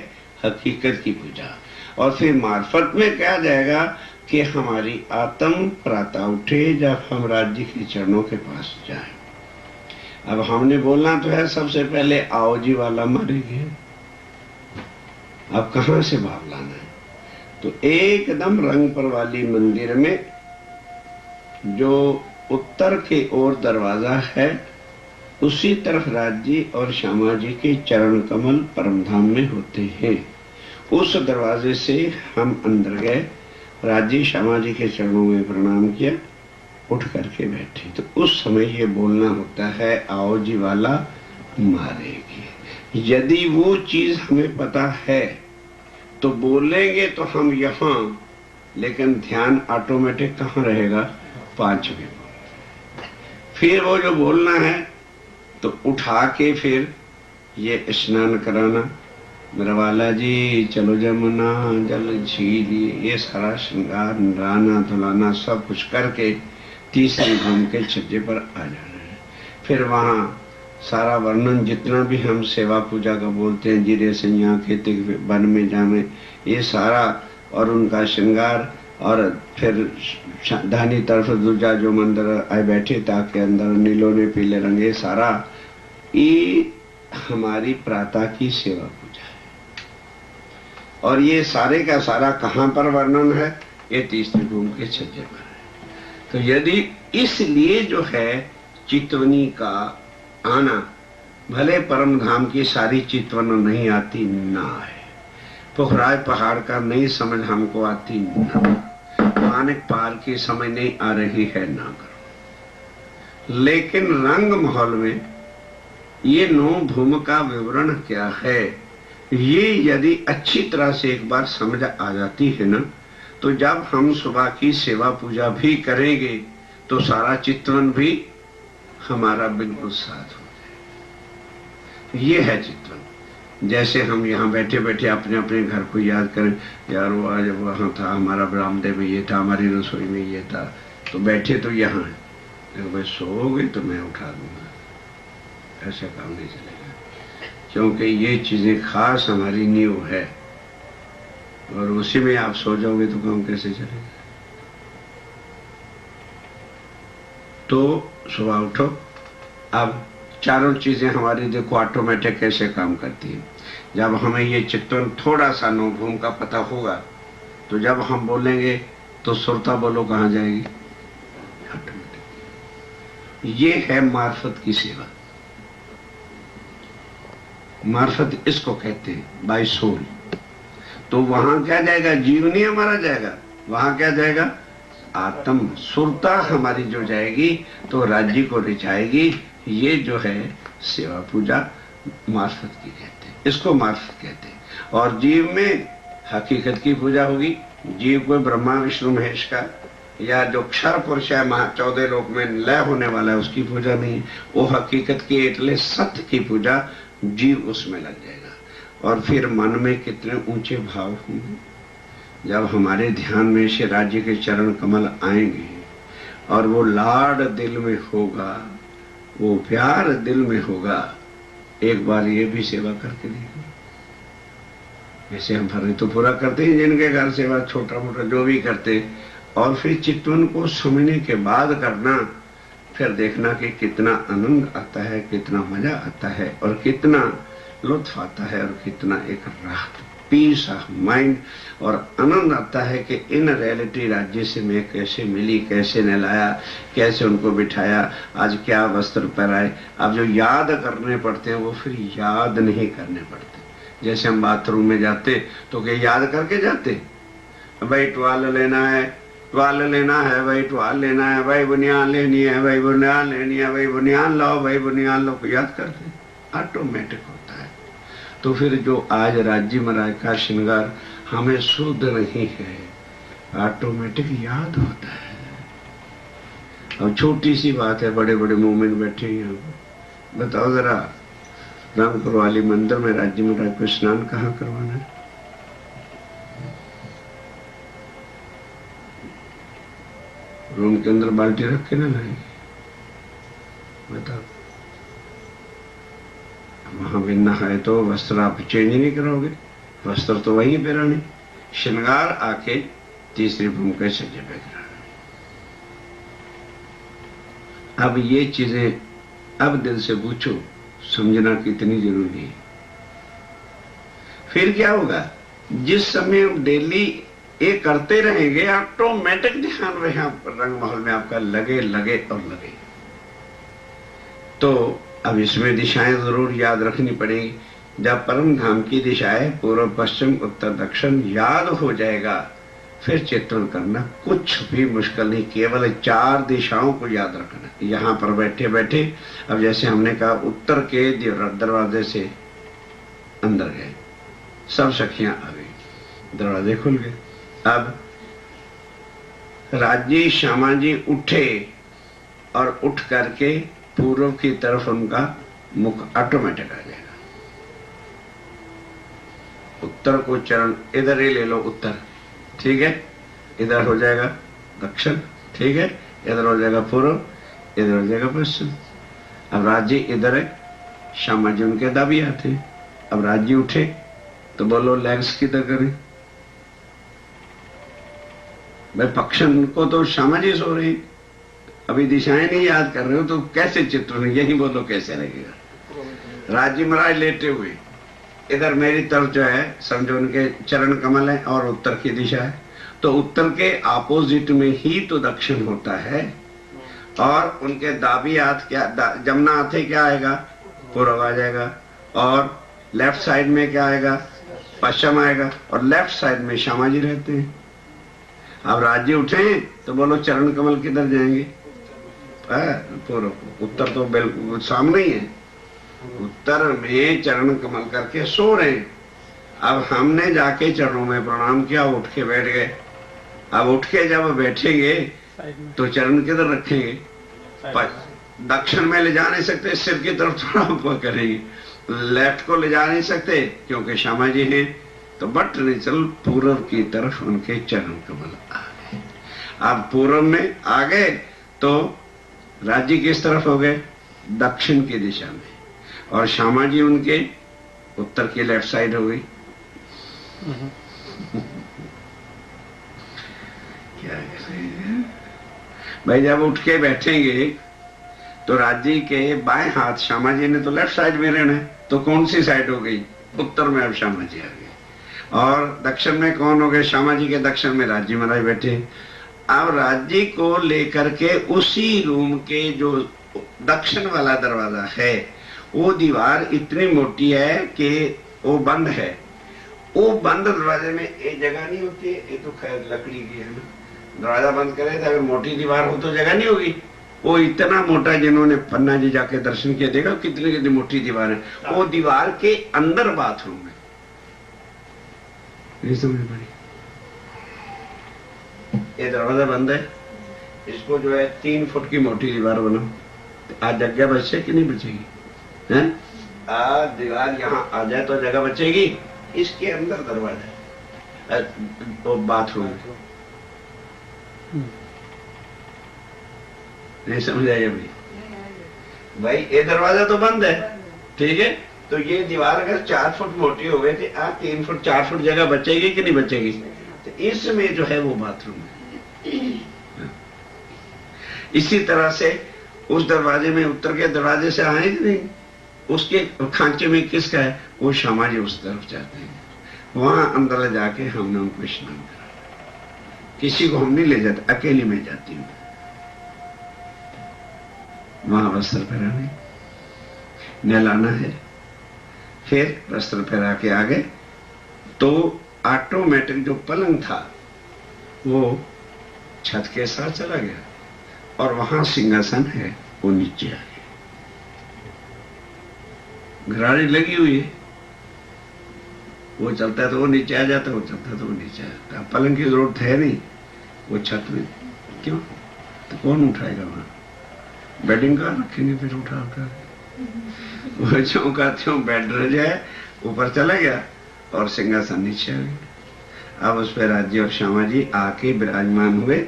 हकीकत की पूजा। और फिर मार्फत में कहा जाएगा कि हमारी आत्म प्रातः उठे जब हम राज्य के चरणों के पास जाएं। अब हमने बोलना तो है सबसे पहले आओ जी वाला मरेंगे। अब कहां से भाव लाना है? तो एकदम रंगपुर वाली मंदिर में जो उत्तर की ओर दरवाजा है उसी तरफ राज्य और श्यामा जी के चरण कमल परमधाम में होते हैं। उस दरवाजे से हम अंदर गए, राज्य श्यामा जी के चरणों में प्रणाम किया, उठ करके बैठे। तो उस समय ये बोलना होता है आओ जी वाला मारेगी। यदि वो चीज हमें पता है तो बोलेंगे तो हम यहाँ, लेकिन ध्यान ऑटोमेटिक कहाँ रहेगा? 5 में। फिर वो जो बोलना है तो उठा के फिर ये स्नान कराना, मेरा जी चलो जमुना जल झीली, ये सारा श्रृंगार, नराना धुलाना सब कुछ करके तीसरी घूम के छज्जे पर आ जाना है। फिर वहां सारा वर्णन जितना भी हम सेवा पूजा का बोलते हैं, जीरे संज्ञा खेती वन में जामे, ये सारा, और उनका श्रृंगार, और फिर दाहिनी तरफ दूजा जो मंदिर आए बैठे ताकि अंदर नीलों ने पीले रंग, ये सारा ये हमारी प्रातः की सेवा पूजा है। और ये सारे का सारा कहां पर वर्णन है? ये तीसरी भूमि के छज्जे पर है। तो यदि इसलिए जो है चितवनी का आना, भले परम धाम की सारी चितवन नहीं आती ना है, पोखराज पहाड़ का नहीं समझ हमको आती ना, मानिक पार की समझ नहीं आ रही है ना करो, लेकिन रंग महल में ये 9 भूमि का विवरण क्या है, ये यदि अच्छी तरह से एक बार समझ आ जाती है ना, तो जब हम सुबह की सेवा पूजा भी करेंगे तो सारा चितवन भी हमारा बिल्कुल साथ हो जाए। ये है चितवन। जैसे हम यहाँ बैठे बैठे अपने अपने घर को याद करें, यार वो आज वहाँ था, हमारा बरामदे में ये था, हमारी रसोई में ये था, तो बैठे तो यहाँ है, तो भाई सोओगे तो मैं उठा दूंगा, ऐसा काम नहीं चलेगा, क्योंकि ये चीजें खास हमारी नींव है, और उसी में आप सो जाओगे तो काम कैसे चलेगा। तो सुबह उठो। अब चारों चीजें हमारी देखो ऑटोमेटिक कैसे काम करती है। जब हमें ये चित्तवन थोड़ा सा 9 भूमि का पता होगा, तो जब हम बोलेंगे तो सुरता बोलो कहाँ जाएगी? ऑटोमेटिक। ये है मार्फत की सेवा। मार्फत इसको कहते हैं, बाय सोल। तो वहां क्या जाएगा? जीव नहीं हमारा जाएगा, वहां क्या जाएगा? आत्म सुरता हमारी जो जाएगी तो राज्य को रिझाएगी। ये जो है सेवा पूजा मार्फत की कहते हैं, इसको मार्फत कहते हैं। और जीव में हकीकत की पूजा होगी। जीव को ब्रह्मा विष्णु महेश का या जो क्षर पुरुष है 14 लोक में लय होने वाला है उसकी पूजा नहीं, वो हकीकत की एटले सत्य की पूजा, जीव उसमें लग जाएगा। और फिर मन में कितने ऊंचे भाव होंगे जब हमारे ध्यान में से राज्य के चरण कमल आएंगे, और वो लाड दिल में होगा, वो प्यार दिल में होगा। एक बार ये भी सेवा करके देखो। जैसे हम फर्ज तो पूरा करते हैं, जिनके घर सेवा छोटा मोटा जो भी करते, और फिर चितवन को समझने के बाद करना, फिर देखना कि कितना आनंद आता है, कितना मजा आता है, और कितना लुत्फ आता है, और कितना एक राहत, पीस ऑफ माइंड और आनंद आता है कि इन रियलिटी राज्य से मैं कैसे मिली, कैसे नहलाया, कैसे उनको बिठाया, आज क्या वस्त्र पहनाए। अब जो याद करने पड़ते हैं वो फिर याद नहीं करने पड़ते। जैसे हम बाथरूम में जाते तो क्या याद करके जाते? भाई टुवाल लेना है, टुवाल लेना है, भाई टुवाल लेना है, भाई बुनियान लेनी है, भाई बुनियान लेनी है, भाई बुनियान लाओ, भाई बुनियान लो, याद करते, ऑटोमेटिक होता है। तो फिर जो आज राज्य महाराज का श्रृंगार हमें शुद्ध नहीं है, ऑटोमेटिक याद होता है। अब छोटी सी बात है, बड़े बड़े मोमेंट बैठे हैं, बताओ जरा, रामपुर वाली मंदिर में राज्य महाराज को स्नान कहाँ करवाना है? रूम के अंदर बाल्टी रख के ना लाएंगे, बताओ। वहां भी नहाए तो वस्त्र आप चेंज नहीं करोगे, वस्त्र तो वहीं पे रहने, श्रृंगार आके तीसरी भूमि के सज्जे पे कराना। अब ये चीजें अब दिल से पूछो, समझना कितनी जरूरी है। फिर क्या होगा? जिस समय डेली ये करते रहेंगे, ऑटोमेटिक ध्यान रहे रंग महल में आपका लगे लगे और लगे। तो अब इसमें दिशाएं जरूर याद रखनी पड़ेगी। जब परम धाम की दिशाएं पूर्व पश्चिम उत्तर दक्षिण याद हो जाएगा, फिर चिंतन करना कुछ भी मुश्किल नहीं, केवल 4 दिशाओं को याद रखना। यहाँ पर बैठे बैठे, अब जैसे हमने कहा उत्तर के दरवाजे से अंदर गए, सब सखियां आ गई, दरवाजे खुल गए। अब राजी श्यामा जी उठे और उठ करके पूर्व की तरफ उनका मुख ऑटोमेटिक आ जाएगा। उत्तर को चरण इधर ही ले लो, उत्तर ठीक है, इधर हो जाएगा दक्षिण, ठीक है, इधर हो जाएगा पूर्व, इधर हो जाएगा पश्चिम। अब राज्य इधर है, श्यामा जी उनके दाबिया थे। अब राज्य उठे तो बोलो लेग्स किधर करें? भाई पक्षन को तो श्यामा जी सो रहे, अभी दिशाएं नहीं याद कर रहे हो तो कैसे चित्र नहीं, यही बोलो कैसे लगेगा। राज्य महाराज लेटे हुए, इधर मेरी तरफ जो है समझो उनके चरण कमल है और उत्तर की दिशा है, तो उत्तर के अपोजिट में ही तो दक्षिण होता है। और उनके दाबी हाथ क्या, जमना हाथ है क्या आएगा? पूर्व आ जाएगा। और लेफ्ट साइड में क्या आएगा? पश्चिम आएगा। और लेफ्ट साइड में श्यामा जी रहते हैं। अब राज्य उठे तो बोलो चरण कमल किधर जाएंगे? पूर्व। उत्तर तो बिल्कुल सामने ही है, उत्तर में चरण कमल करके सो रहे हैं। अब हमने जाके चरणों में प्रणाम किया, उठ के बैठ गए। अब उठ के जब बैठेंगे तो चरण किधर रखेंगे? दक्षिण में ले जा नहीं सकते, सिर की तरफ थोड़ा करेंगे। लेफ्ट को ले जा नहीं सकते क्योंकि श्यामा जी हैं, तो बट नहीं चल पूर्व की तरफ उनके चरण कमल आ गए। अब पूर्व में आ गए तो राज्य किस तरफ हो गए? दक्षिण की दिशा में। और श्यामा जी उनके उत्तर की लेफ्ट साइड हो गई। क्या करें भाई? जब उठ के बैठेंगे तो राज्य के बाएं हाथ, श्यामा जी ने तो लेफ्ट साइड में रहना है, तो कौन सी साइड हो गई? उत्तर में अब श्यामा जी आ गए। और दक्षिण में कौन हो गए? श्यामा जी के दक्षिण में राज्य महाराज बैठे। अब राज्य को लेकर के उसी रूम के जो दक्षिण वाला दरवाजा है, वो दीवार इतनी मोटी है कि वो बंद है। वो बंद दरवाजे में एक जगह नहीं होती है, ये तो खैर लकड़ी की है ना, दरवाजा बंद करे तो अगर मोटी दीवार हो तो जगह नहीं होगी। वो इतना मोटा, जिन्होंने पन्ना जी जाके दर्शन किया देखा कितनी कितनी मोटी दीवार है। वो दीवार के अंदर बाथरूम है। नहीं समझ पड़ी? ये दरवाजा बंद है, इसको जो है 3 फुट की मोटी दीवार बनाओ, आज जगह बचे कि नहीं बचेगी? हैं? आज दीवार यहाँ आ जाए तो जगह बचेगी। इसके अंदर दरवाजा तो बाथरूम है। नहीं समझ आया भाई? ये दरवाजा तो बंद है, ठीक है, तो ये दीवार अगर 4 फुट मोटी हो गई थी, आज 3 फुट 4 फुट जगह बचेगी कि नहीं बचेगी? तो इसमें जो है वो बाथरूम है। इसी तरह से उस दरवाजे में, उत्तर के दरवाजे से आए कि नहीं, उसके खांचे में किसका है? वो श्यामा जी उस तरफ जाते हैं। वहां अंदर जाके हमने उनको स्नान करा। किसी को हम नहीं ले जाते, अकेली में जाती हूँ। वहां वस्त्र पहनाने, नहलाना है, फिर वस्त्र पहना के आ गए तो ऑटोमेटिक जो पलंग था वो छत के साथ चला गया और वहां सिंहासन है वो नीचे आ गया। घराड़ी लगी हुई है, वो चलता है तो वो नीचे आ जाता, वो चलता है तो वो नीचे आ जाता। पलंग की जरूरत है नहीं, वो छत में क्यों? तो कौन उठाएगा? वहां बेडिंग कार रखेंगे, फिर उठा वो चौंका त्यों बेड रह जाए, ऊपर चला गया और सिंहासन नीचे आ गया। अब उस पर राज्य और श्यामा जी आके विराजमान हुए।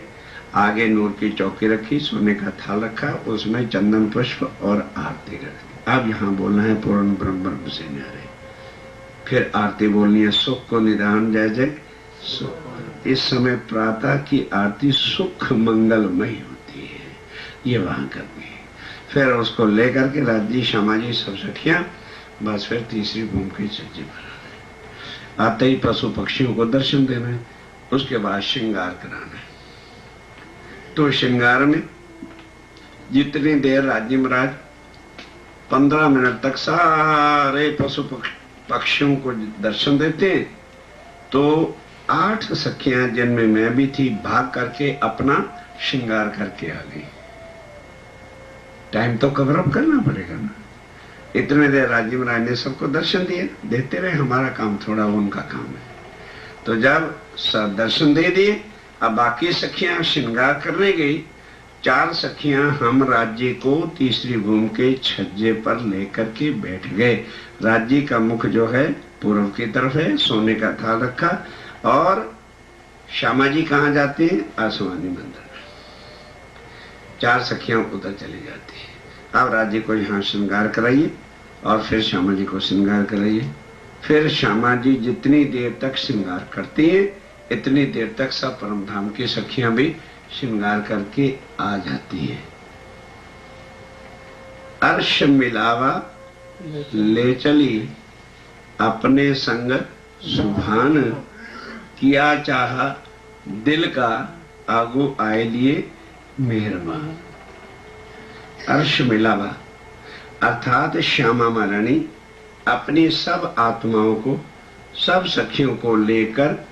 आगे नूर की चौकी रखी, सोने का थाल रखा, उसमें चंदन पुष्प और आरती रखी। अब यहाँ बोलना है पूर्ण ब्रह्म से न्यारे। फिर आरती बोलनी है, सुख को निदान जय जय सुख। इस समय प्रातः की आरती सुख मंगलमय होती है, ये वहां करनी है। फिर उसको लेकर के राज्य श्यामा जी सब सखियां, बस फिर तीसरी भूमि के छज्जे पर आते ही पशु पक्षियों को दर्शन देना है। उसके बाद श्रृंगार कराना है। तो श्रृंगार में जितनी देर राज्य महाराज 15 मिनट तक सारे पशु पक्षियों को दर्शन देते हैं, तो 8 सखियां जिनमें मैं भी थी भाग करके अपना श्रृंगार करके आ गई। टाइम तो कवर अप करना पड़ेगा ना। इतने देर राज्य महाराज ने सबको दर्शन दिए, देते रहे, हमारा काम थोड़ा उनका काम है। तो जब सब दर्शन दे दिए, अब बाकी सखियां श्रृंगार करने गई। 4 सखियां हम राज्य को तीसरी भूमि के छज्जे पर लेकर के बैठ गए। राज्य का मुख जो है पूर्व की तरफ है, सोने का थाल रखा, और श्यामा जी कहाँ जाते हैं? आसमानी मंदिर में। 4 सखियां उधर चली जाती है। अब राज्य को यहाँ श्रृंगार कराइए और फिर श्यामा जी को श्रृंगार कराइए। फिर श्यामा जी जितनी देर तक श्रृंगार करती हैं इतनी देर तक सब परमधाम की सखियां भी श्रृंगार करके आ जाती हैं। अर्श मिलावा ले चली अपने संग सुभान, किया चाहा दिल का आगू आए लिए मेहरबान। अर्श मिलावा अर्थात श्यामा महारानी अपनी सब आत्माओं को, सब सखियों को लेकर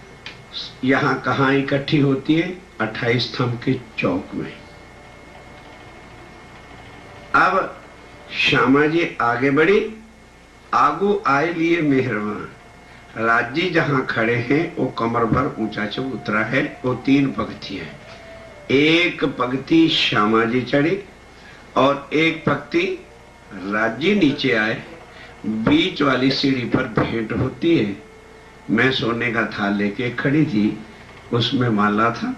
यहां कहां इकट्ठी होती है? 28 स्तंभ के चौक में। अब श्यामा जी आगे बढ़ी, आगू आए लिए मेहरबान। राजी जहां खड़े हैं वो कमर भर ऊंचा चबूतरा है, वो 3 पंक्तियां हैं। एक पंक्ति श्यामा जी चढ़ी और एक पंक्ति राजी नीचे आए। बीच वाली सीढ़ी पर भेंट होती है। मैं सोने का थाल लेके खड़ी थी, उसमें माला था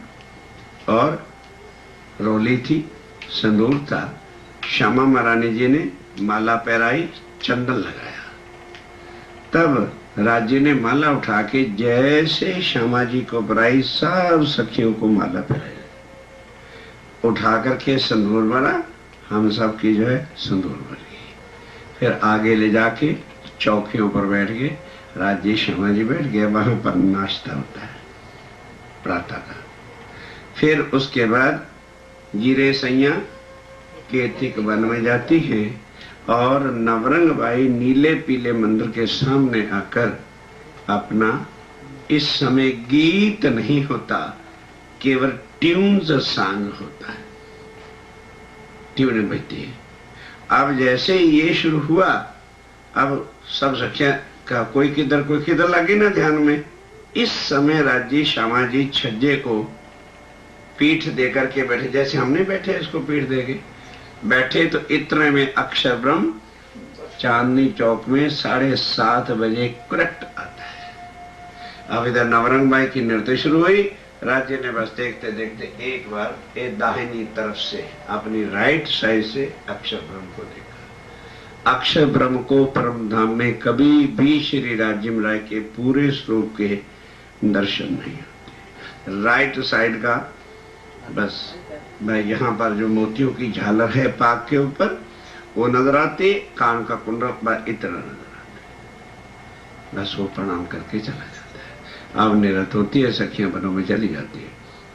और रोली थी, संदूर था। श्यामा महारानी जी ने माला पहराई, चंदन लगाया। तब राजी ने माला उठा के जैसे श्यामा जी को पहराई, सब सखियों को माला पहराई, उठा करके संदूर भरा। हम सब की जो है संदूर भर गई। फिर आगे ले जाके चौकियों पर बैठ गए। राजी श्यामा जी बैठ गए, वहां पर नाश्ता होता है प्रातः का। फिर उसके बाद गिरे सैया केतिक वन में जाती है और नवरंग बाई नीले पीले मंदिर के सामने आकर अपना, इस समय गीत नहीं होता, केवल ट्यून्स सॉन्ग होता है, ट्यून बजती है। अब जैसे ये शुरू हुआ, अब सब सखियां का कोई किधर लगी ना ध्यान में। इस समय राजी श्यामा जी छज्जे को पीठ देकर के बैठे, जैसे हमने बैठे इसको पीठ देके बैठे। तो इतने में अक्षर ब्रह्म चांदनी चौक में 7:30 बजे करेक्ट आता है। अब इधर नवरंग बाई की नृत्य शुरू हुई। राज्य ने बस देखते देखते एक बार दाहिनी तरफ से, अपनी राइट साइड से अक्षर ब्रह्म को देखा। अक्षर ब्रह्म को परमधाम में कभी भी श्री राजिम राय के पूरे स्वरूप के दर्शन नहीं होते। राइट साइड का बस मैं यहाँ पर जो मोतियों की झालर है पाक के ऊपर वो नजर आती, कान का कुंडल इतना नजर आता, बस वो प्रणाम करके चला जाता है। अब निरत होती है, सखियां बनों में चली जाती है।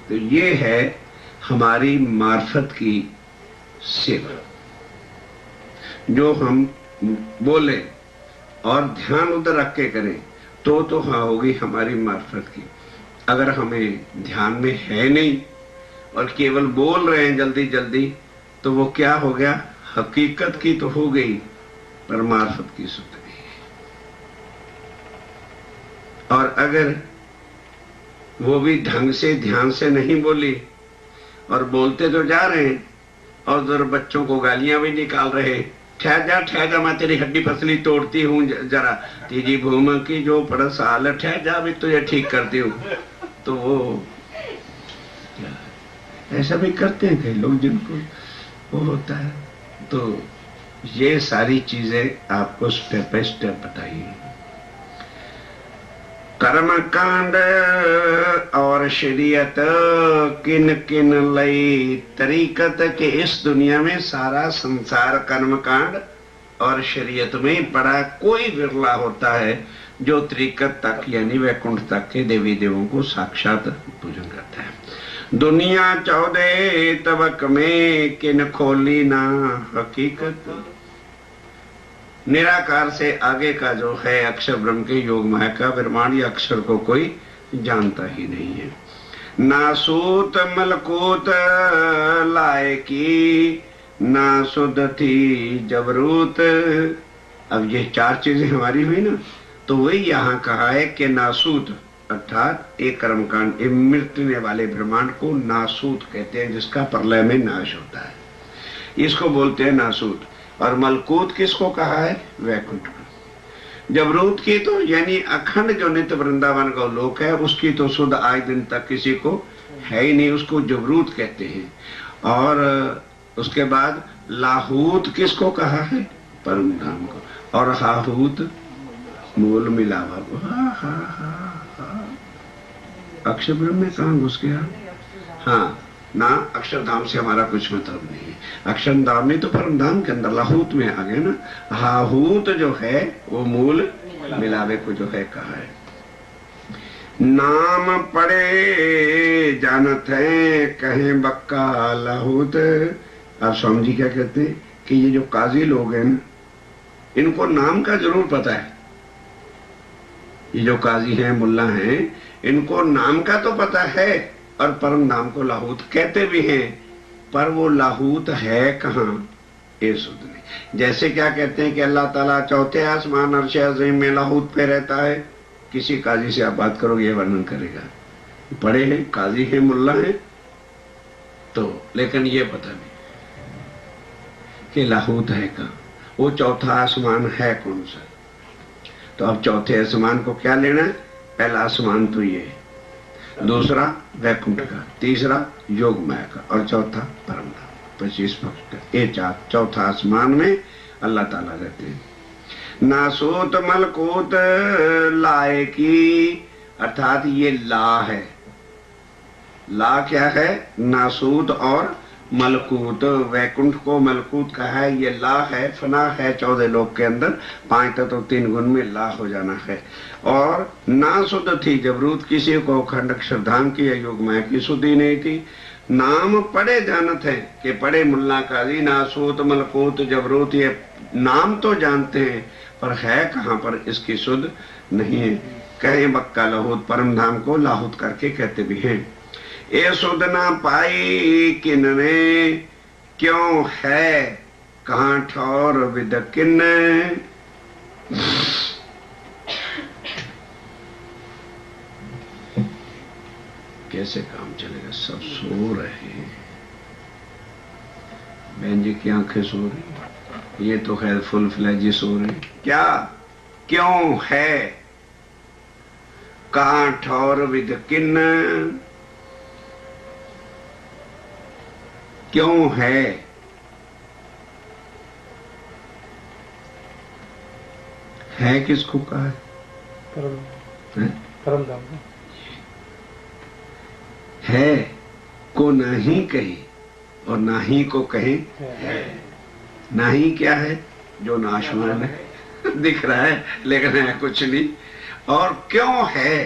तो ये है हमारी मार्फत की सेवा। जो हम बोले और ध्यान उधर रख के करें तो हाँ होगी हमारी मार्फत की। अगर हमें ध्यान में है नहीं और केवल बोल रहे हैं जल्दी जल्दी, तो वो क्या हो गया? हकीकत की तो हो गई पर मार्फत की सुध गई। और अगर वो भी ढंग से ध्यान से नहीं बोली और बोलते तो जा रहे हैं और उधर बच्चों को गालियां भी निकाल रहे, ठहर जा मैं तेरी हड्डी पसली तोड़ती हूँ जरा, तीजी भूम की जो पड़स हाल, ठहर जा भी तुझे ठीक करती हूँ। तो वो ऐसा भी करते हैं कई लोग जिनको वो होता है। तो ये सारी चीजें आपको स्टेप बाय स्टेप बताइए। कर्म कांड और शरीयत किन किन लई तरीकत के, इस दुनिया में सारा संसार कर्म कांड और शरीयत में बड़ा कोई विरला होता है जो तरीकत तक यानी वैकुंठ तक के देवी देवों को साक्षात पूजन करता है। दुनिया 14 तबक में किन खोली ना हकीकत, निराकार से आगे का जो है अक्षर ब्रह्म के योग माया का ब्रह्मांड या अक्षर को कोई जानता ही नहीं है। नासूत मलकूत लाए की ना शुद्ध थी जबरूत। अब ये 4 चीजें हमारी हुई ना, तो वही यहाँ कहा है कि नासूत अर्थात एक कर्मकांड मिटने वाले ब्रह्मांड को नासूत कहते हैं, जिसका प्रलय में नाश होता है, इसको बोलते हैं नासूत। और मलकूत किसको कहा है? वैकुंठ को। जबरूत की तो यानी अखंड जो नित्य वृंदावन का लोक है उसकी तो शुद्ध आज दिन तक किसी को है ही नहीं, उसको जबरूत कहते हैं। और उसके बाद लाहूत किसको कहा है? परम धाम को, और हाहूत मूल मिलावा को। हा हा हा हा, अक्षर ब्रह्म में कहाँ घुस गया? हाँ ना, अक्षरधाम से हमारा कुछ मतलब नहीं है। अक्षरधाम में तो परम धाम के अंदर लाहूत में आ गए ना। हाहूत जो है वो मूल मिलावे को जो है कहा है। नाम पड़े जानत है कहें बक्का लाहूत। अब स्वामी जी क्या कहते हैं कि ये जो काजी लोग हैं ना, इनको नाम का जरूर पता है। ये जो काजी हैं, मुल्ला हैं, इनको नाम का तो पता है और परम नाम को लाहूत कहते भी हैं, पर वो लाहूत है कहाँ ये सुध नहीं। जैसे क्या कहते हैं कि अल्लाह ताला चौथे आसमान अर्श अज़ीम में लाहूत पे रहता है। किसी काजी से आप बात करोगे ये वर्णन करेगा, पढ़े हैं, काजी हैं, मुल्ला हैं, तो लेकिन ये पता नहीं कि लाहूत है कहाँ, वो चौथा आसमान है कौन सा। तो अब चौथे आसमान को क्या लेना है? पहला आसमान तो ये है, दूसरा वैकुंठ का, तीसरा योग माया का और चौथा परम धाम 25 पक्ष का। ये चौथा आसमान में अल्लाह ताला रहते हैं। नासूत मलकूत लाए की, अर्थात ये ला है। ला क्या है? नासूत और मलकूत। वैकुंठ को मलकूत कहा है, ये ला है, फना है 14 लोक के अंदर, 5 तत्व 3 गुण में ला हो जाना है। और ना शुद्ध थी जबरूत, किसी को खंड अक्षरधाम की या योग माया की शुद्धि नहीं थी। नाम पढ़े जानत है कि पढ़े मुल्ला काजी, नासूत मलकूत जबरूत, ये नाम तो जानते हैं पर है कहाँ पर इसकी शुद्ध नहीं है। कहें बक्का लाहूत, परम धाम को लाहूत करके कहते भी हैं। ये सुध ना पाई किनने, क्यों है कहाँ ठौर विद किन। कैसे काम चलेगा? सब सो रहे हैं, बहन जी की आंखें सो रही, ये तो खैर फुल फ्लैजी सो रहे। क्या क्यों है कहाँ ठौर विद किन, क्यों है किसको कहा है? परम धाम है को नहीं कही और नाही को कहे है। नाही क्या है? जो नाशवान है दिख रहा है लेकिन है कुछ नहीं। और क्यों है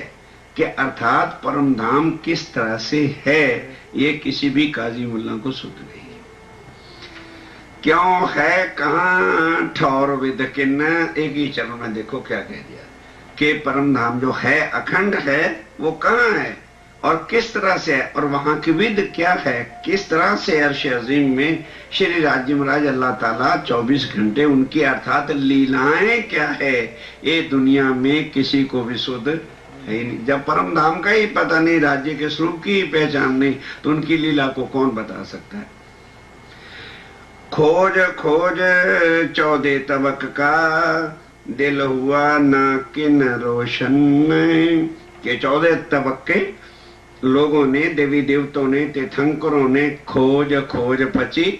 कि अर्थात परम धाम किस तरह से है, ये किसी भी काजी मुल्ला को शुद्ध नहीं। क्यों है कहाँ ठौर विद किन, एक ही चरण में देखो क्या कह दिया कि परम धाम जो है अखंड है वो कहाँ है और किस तरह से है, और वहां की विद क्या है, किस तरह से अर्श अजीम में श्री राज्य महाराज अल्लाह ताला 24 घंटे उनकी अर्थात लीलाएं क्या है, ये दुनिया में किसी को भी शुद्ध है ही नहीं। जब परम धाम का ही पता नहीं, राज्य के स्वरूप की ही पहचान नहीं, तो उनकी लीला को कौन बता सकता है। खोज खोज 14 तबक का, दिल हुआ ना किन रोशन, के 14 तबके लोगों ने, देवी देवताओं ने, तीर्थंकरों ने खोज खोज पची,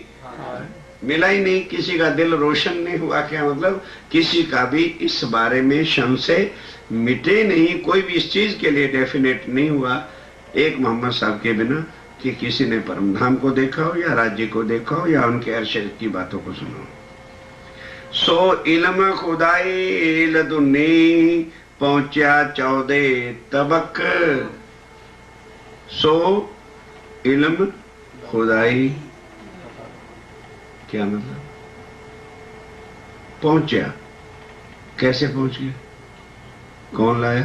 मिला ही नहीं, किसी का दिल रोशन नहीं हुआ। क्या मतलब? किसी का भी इस बारे में संशय मिटे नहीं, कोई भी इस चीज के लिए डेफिनेट नहीं हुआ एक मोहम्मद साहब के बिना कि किसी ने परम धाम को देखा हो या राज्य को देखा हो या उनके अरशद की बातों को सुना हो। सो इल्म खुदाई लदुन्नी पहुंचा 14 तबक, सो इल्म खुदाई क्या मतलब? पहुंचा, कैसे पहुंच गया, कौन लाया,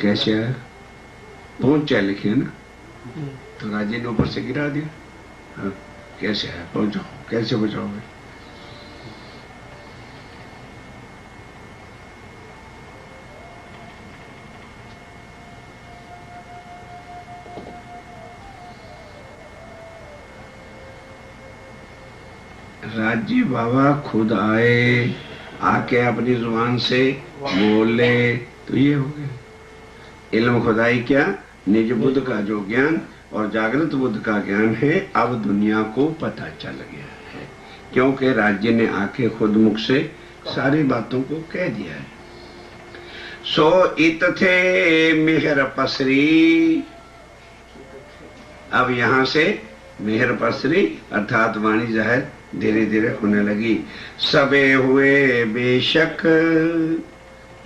कैसे आया? पहुंचा लिखे ना, तो राजे ने ऊपर से गिरा दिया। हाँ, कैसे आया? पहुंचो, कैसे बचाओगे? राजी बाबा खुद आए, आके अपनी जुबान से बोले, तो ये हो गया इल्म खुदाई। क्या? निज बुद्ध का जो ज्ञान और जागृत बुद्ध का ज्ञान है, अब दुनिया को पता चल गया है। क्योंकि राज्य ने आके खुद मुख से सारी बातों को कह दिया है। सो इत थे मेहर पसरी, अब यहां से मेहर पसरी अर्थात वाणी जाहिर धीरे धीरे होने लगी। सबे हुए बेशक,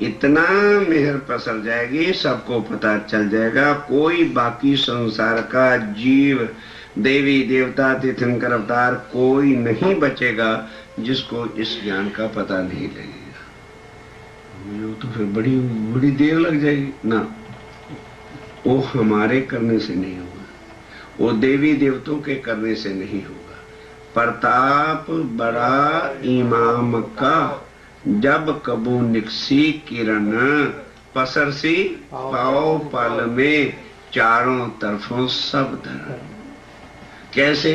इतना मेहर पसर जाएगी, सबको पता चल जाएगा, कोई बाकी संसार का जीव, देवी देवता, तीर्थंकर अवतार कोई नहीं बचेगा जिसको इस ज्ञान का पता नहीं लगेगा। वो तो फिर बड़ी बड़ी देर लग जाएगी ना, वो हमारे करने से नहीं होगा, वो देवी देवताओं के करने से नहीं होगा। प्रताप बड़ा इमाम का, जब कबू निकसी किरण, पसरसी पाओ पल में, चारों तरफों सब धरण। कैसे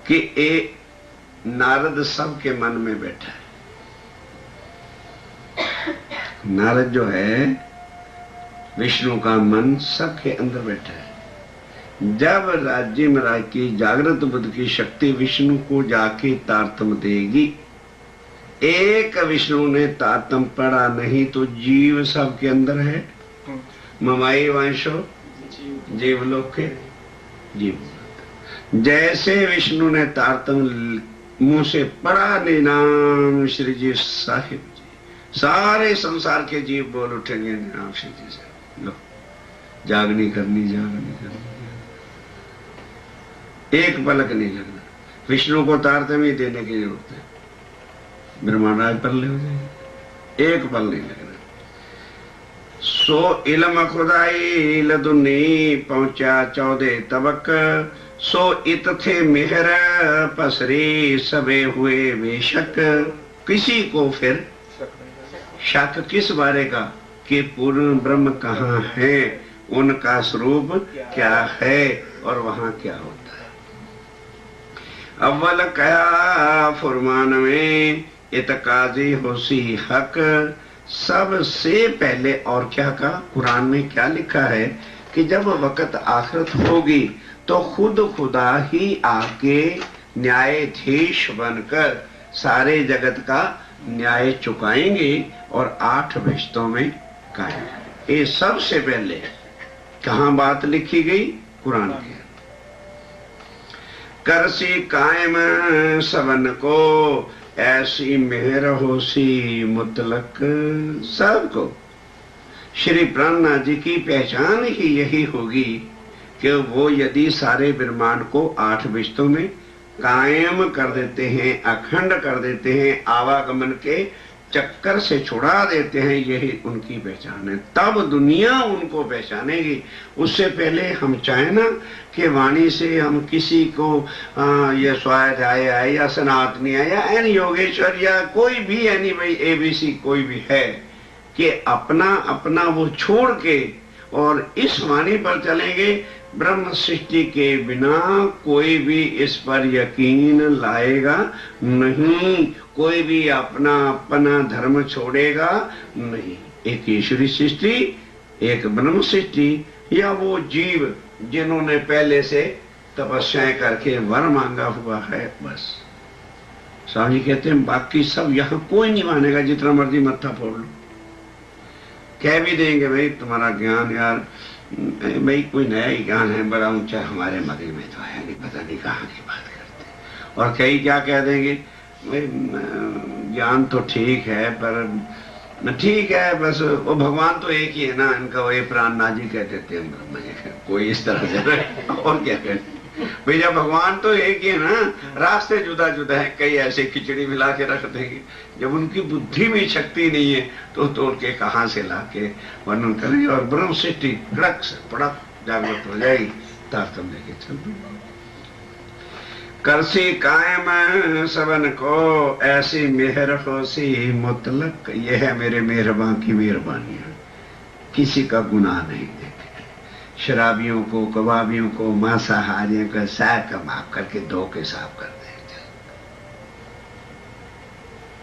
कि ए नारद सबके मन में बैठा है। नारद जो है विष्णु का मन सबके अंदर बैठा है। जब राज्य महाराज की जागृत बुद्ध की शक्ति विष्णु को जाके तारतम देगी, एक विष्णु ने तारतम पढ़ा नहीं तो जीव सबके अंदर है। ममाई वंशो जीवलोक के जीव, जैसे विष्णु ने तारतम मुंह से पढ़ा निनाम श्री जी साहिब जी, सारे संसार के जीव बोल उठेंगे निनाम श्री जी साहिब। लो जागनी करनी, जागनी करनी, एक पलक नहीं लगना। विष्णु को तारतम ही देने की जरूरत है, ब्रह्मांड परले हो जाएंगे, एक पल नहीं लगना। सो इलम खुदाई लदुन्नी पहुंचा 14 तबक, सो इत थे मेहर पसरे सबे हुए बेशक। किसी को फिर शक किस बारे का कि पूर्ण ब्रह्म कहाँ है, उनका स्वरूप क्या है और वहां क्या होता है। अव्वल कया फुरमान में इतकाजी होसी हक, सबसे पहले और क्या कहा, कुरान में क्या लिखा है कि जब वक्त आखिरत होगी तो खुद खुदा ही आके न्यायाधीश बनकर सारे जगत का न्याय चुकाएंगे और 8 रिश्तों में कायम। ये सबसे पहले कहां बात लिखी गई, कुरान के। करसी कायम सबन को, ऐसी मेहर होसी मुतलक सबको। श्री प्राणनाथ जी की पहचान ही यही होगी कि वो यदि सारे ब्रह्मांड को 8 विश्तों में कायम कर देते हैं, अखंड कर देते हैं, आवागमन के चक्कर से छुड़ा देते हैं, यही उनकी पहचान है। तब दुनिया उनको पहचानेगी। उससे पहले हम चाहे ना कि वाणी से हम किसी को ये स्वाध्याय है या सनातनी है या एन योगेश्वर या कोई भी एनी भाई एबीसी कोई भी है, कि अपना अपना वो छोड़ के और इस वाणी पर चलेंगे। ब्रह्म सृष्टि के बिना कोई भी इस पर यकीन लाएगा नहीं, कोई भी अपना अपना धर्म छोड़ेगा नहीं। एक ईश्वरी सृष्टि, एक ब्रह्म सृष्टि, या वो जीव जिन्होंने पहले से तपस्याएं करके वर मांगा हुआ है, बस। स्वामी कहते हैं बाकी सब यहाँ कोई नहीं मानेगा, जितना मर्जी मत्था फोड़ लो। कह भी देंगे भाई तुम्हारा ज्ञान यार भाई कोई नया ही ज्ञान है, बड़ा ऊंचा हमारे मगज में तो है नहीं, पता नहीं कहाँ की बात करते। और कई क्या कह देंगे, भाई ज्ञान तो ठीक है पर ठीक है, बस वो भगवान तो एक ही है ना, इनका वो प्राणनाथ जी कह देते हैं ब्रह्म, कोई इस तरह से। और क्या कहते भाई, जब भगवान तो एक ही है ना, रास्ते जुदा जुदा है, कई ऐसे खिचड़ी मिला के रख देंगे। जब उनकी बुद्धि में शक्ति नहीं है तो तोड़ के कहां से ला के वर्णन करेंगे। और ब्रह्म सृष्टि कड़क से पड़क जागृत हो जाएगी, तारतम लेके चल करसी कायम सबन को, ऐसी मेहर होसी मुतलक। यह है मेरे मेहरबान की मेहरबानियां, किसी का गुनाह नहीं देते। शराबियों को, कबाबियों को, मांसाहारियों को सारा माफ करके धो के साफ कर देते।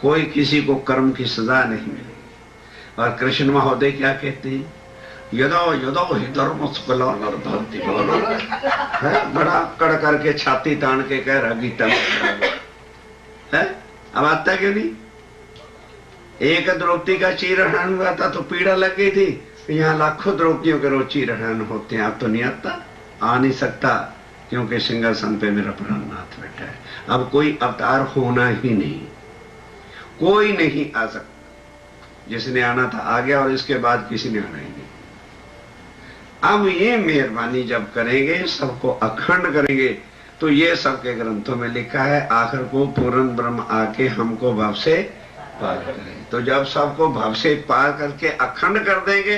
कोई किसी को कर्म की सजा नहीं मिलेगी। और कृष्ण महोदय क्या कहते हैं, यदो यदो ही धर्म बड़ा कड़ करके छाती तान के कह रहा गीता में, है? अब आता क्यों नहीं? एक द्रौपदी का चीरहरण हुआ था तो पीड़ा लग गई थी, यहाँ लाखों द्रौपदियों के रोज चीरहरण होते हैं। अब तो नहीं आता, आ नहीं सकता, क्योंकि सिंहासन पे मेरा प्राणनाथ बैठा है। अब कोई अवतार होना ही नहीं, कोई नहीं आ सकता। जिसने आना था आ गया, और इसके बाद किसी ने आना ही नहीं। अब ये मेहरबानी जब करेंगे, सबको अखंड करेंगे, तो ये सबके ग्रंथों में लिखा है, आखिर को पूर्ण ब्रह्म आके हमको भाव से पार करें। तो जब सबको भाव से पार करके अखंड कर देंगे,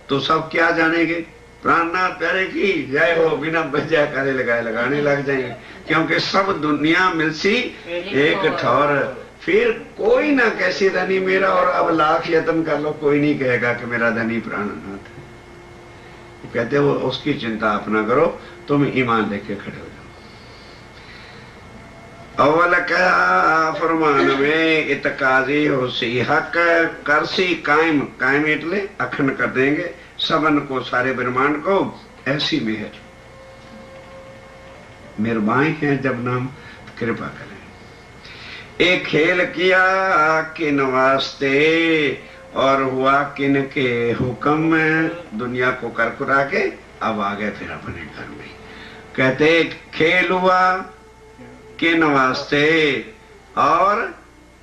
तो सब क्या जानेंगे? प्राणनाथ प्यारे की जय हो, बिना बजा करे लगाए लगाने लग जाएंगे, क्योंकि सब दुनिया मिलसी एक ठौर। फिर कोई ना कैसे धनी मेरा, और अब लाख यत्न कर लो, कोई नहीं कहेगा कि मेरा धनी प्राणनाथ है। कहते वो उसकी चिंता अपना करो, तुम ईमान लेके खड़े हो जाओ। अव्वल का फरमान में इतकाजी हो सी हक करसी कायम, कायम इतले अखंड कर देंगे सबन को, सारे ब्रह्मांड को। ऐसी मेहर मेहरबाई है जब नाम कृपा करें। एक खेल किया किन वास्ते, और हुआ किन के हुक्म में। दुनिया को करकुरा के अब आ गए फिर अपने घर में। कहते खेल हुआ किन वास्ते, और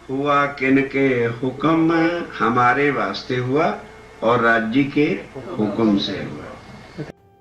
हुआ किन के हुक्म में। हमारे वास्ते हुआ और राज्य के हुक्म से हुआ।